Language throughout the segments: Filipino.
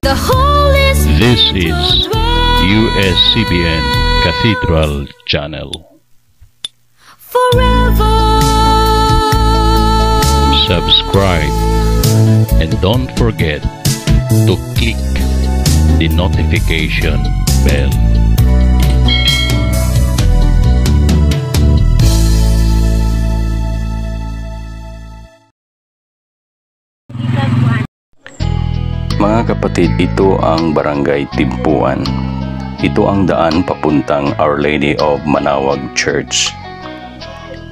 The Holy Spirit. This is USCBN Cathedral Channel. Forever. Subscribe and don't forget to click the notification bell. Mga kapatid, ito ang Barangay Timpuan. Ito ang daan papuntang Our Lady of Manawag Church.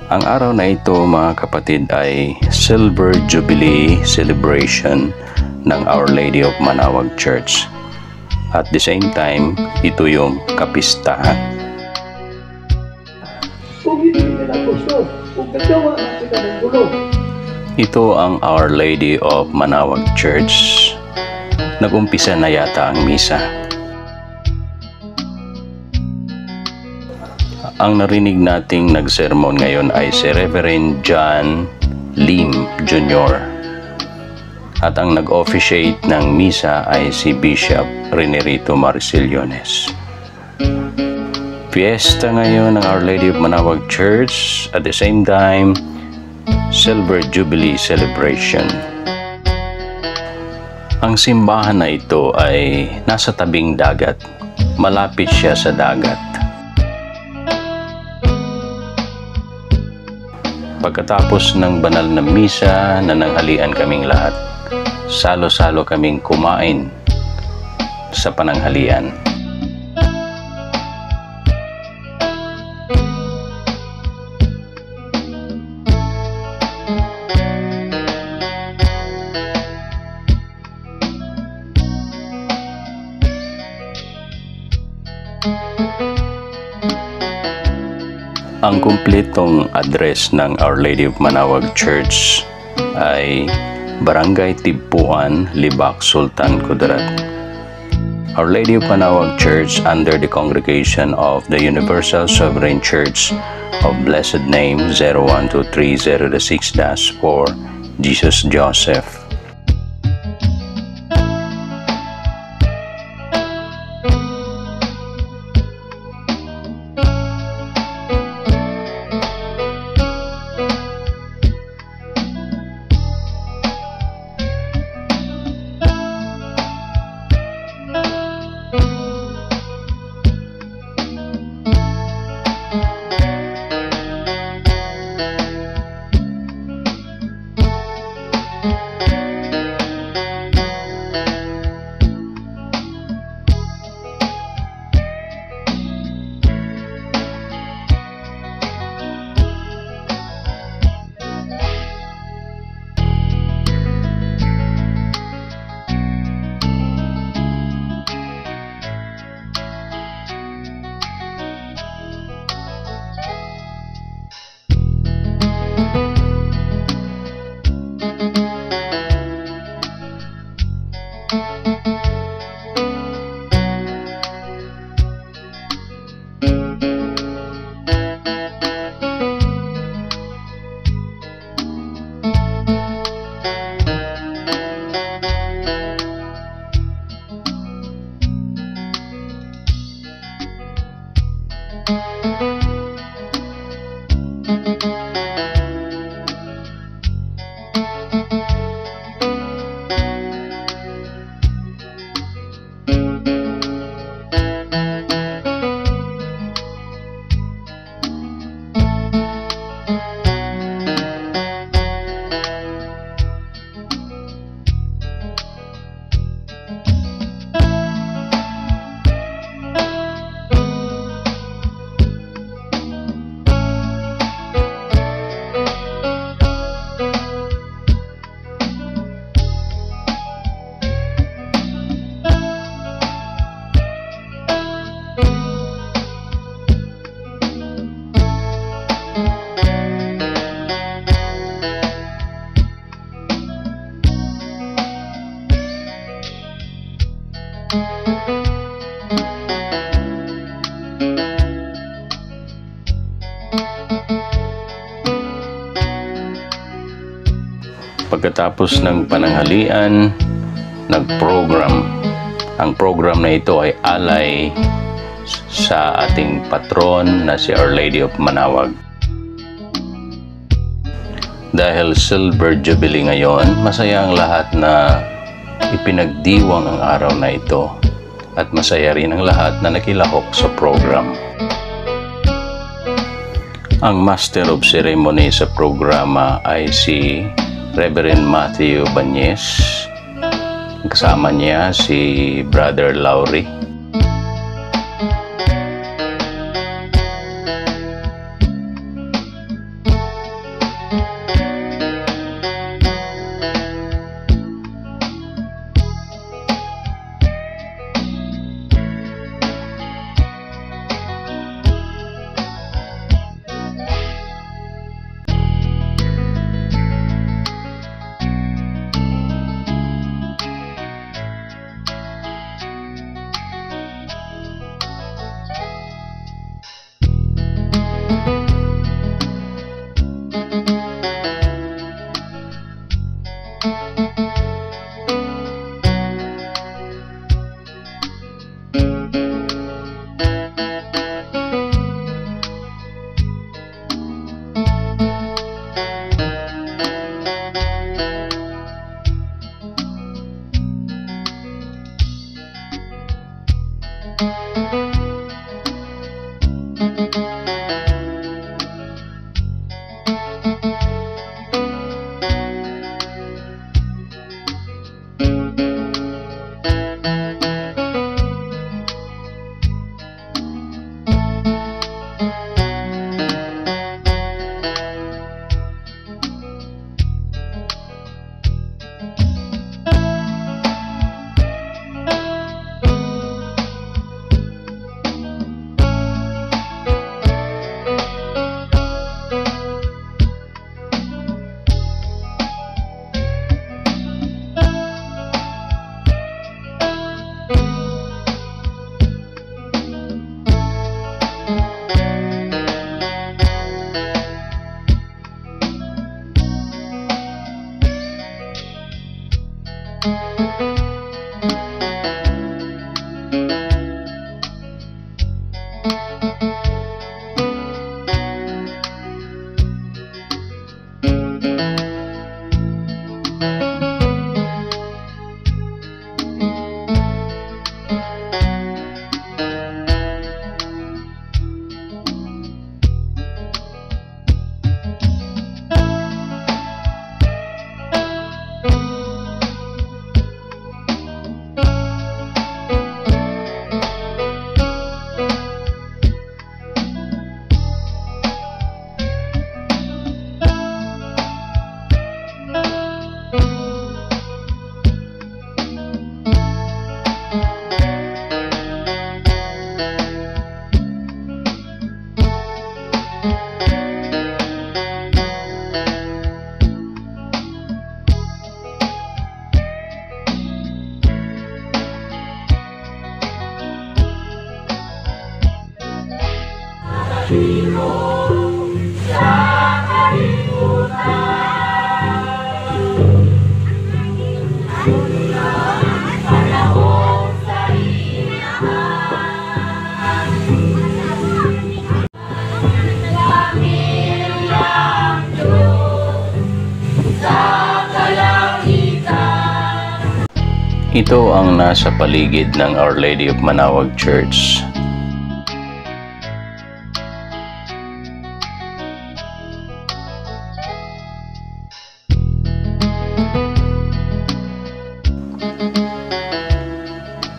Ang araw na ito, mga kapatid, ay Silver Jubilee Celebration ng Our Lady of Manawag Church. At the same time, ito yung kapistahan. Kung hindi nila gusto, kung nagawa na sila ng gulo. Ito ang Our Lady of Manawag Church. Nag-umpisa na yata ang misa. Ang narinig nating nagsermon ngayon ay si Reverend John Lim Jr. At ang nag-officiate ng misa ay si Bishop Renerito Marcillones. Fiesta ngayon ng Our Lady of Manawag Church, at the same time, Silver Jubilee Celebration. Ang simbahan na ito ay nasa tabing dagat. Malapit siya sa dagat. Pagkatapos ng banal na misa, nananghalian kaming lahat. Salo-salo kaming kumain sa pananghalian. Ang kumpletong address ng Our Lady of Manawag Church ay Barangay Timpuan, Libak, Sultan Kudarat. Our Lady of Manawag Church under the congregation of the Universal Sovereign Church of Blessed Name 01230-6-4 Jesus Joseph. Pagkatapos ng pananghalian, nag-program Ang program na ito ay alay sa ating patron na si Our Lady of Manawag. Dahil Silver Jubilee ngayon, masaya ang lahat na ipinagdiwang ang araw na ito at masaya rin ang lahat na nakilahok sa program. Ang Master of Ceremony sa programa ay si Reverend Matthew Banyes. Kasama niya si Brother Laurie. Ito ang nasa paligid ng Our Lady of Manawag Church.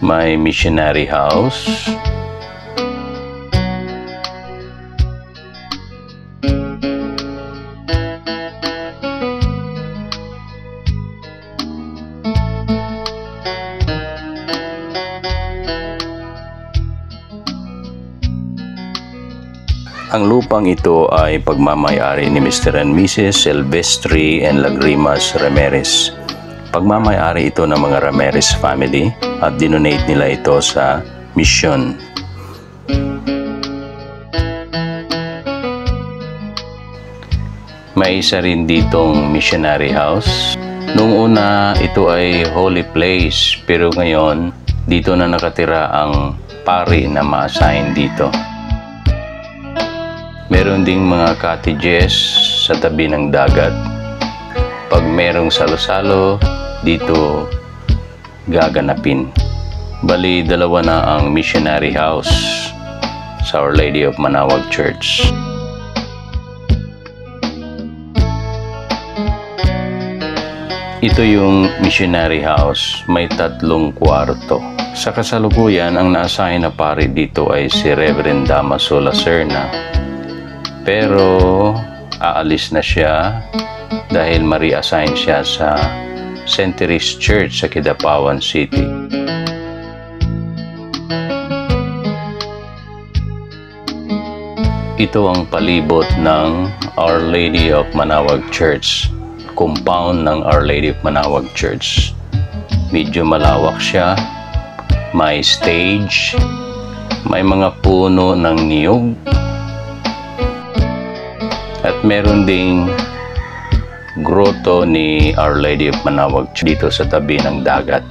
May missionary house. Ang lupang ito ay pagmamayari ni Mr. and Mrs. Silvestre and Lagrimas Ramirez. Pagmamayari ito ng mga Ramirez family at dinonate nila ito sa mission. May isa rin ditong missionary house. Noong una, ito ay holy place, pero ngayon dito na nakatira ang pari na ma-assign dito. Meron ding mga cottages sa tabi ng dagat. Pag merong salo-salo, dito gaganapin. Bali, dalawa na ang missionary house sa Our Lady of Manawag Church. Ito yung missionary house, may 3 kwarto. Sa kasalukuyan, ang na-assign na pari dito ay si Reverend Damaso Lacerna. Pero aalis na siya dahil ma-reassign siya sa St. Therese Church sa Kidapawan City. Ito ang palibot ng Our Lady of Manawag Church, compound ng Our Lady of Manawag Church. Medyo malawak siya, may stage, may mga puno ng niyog, at meron ding grotto ni Our Lady of Manawag dito sa tabi ng dagat.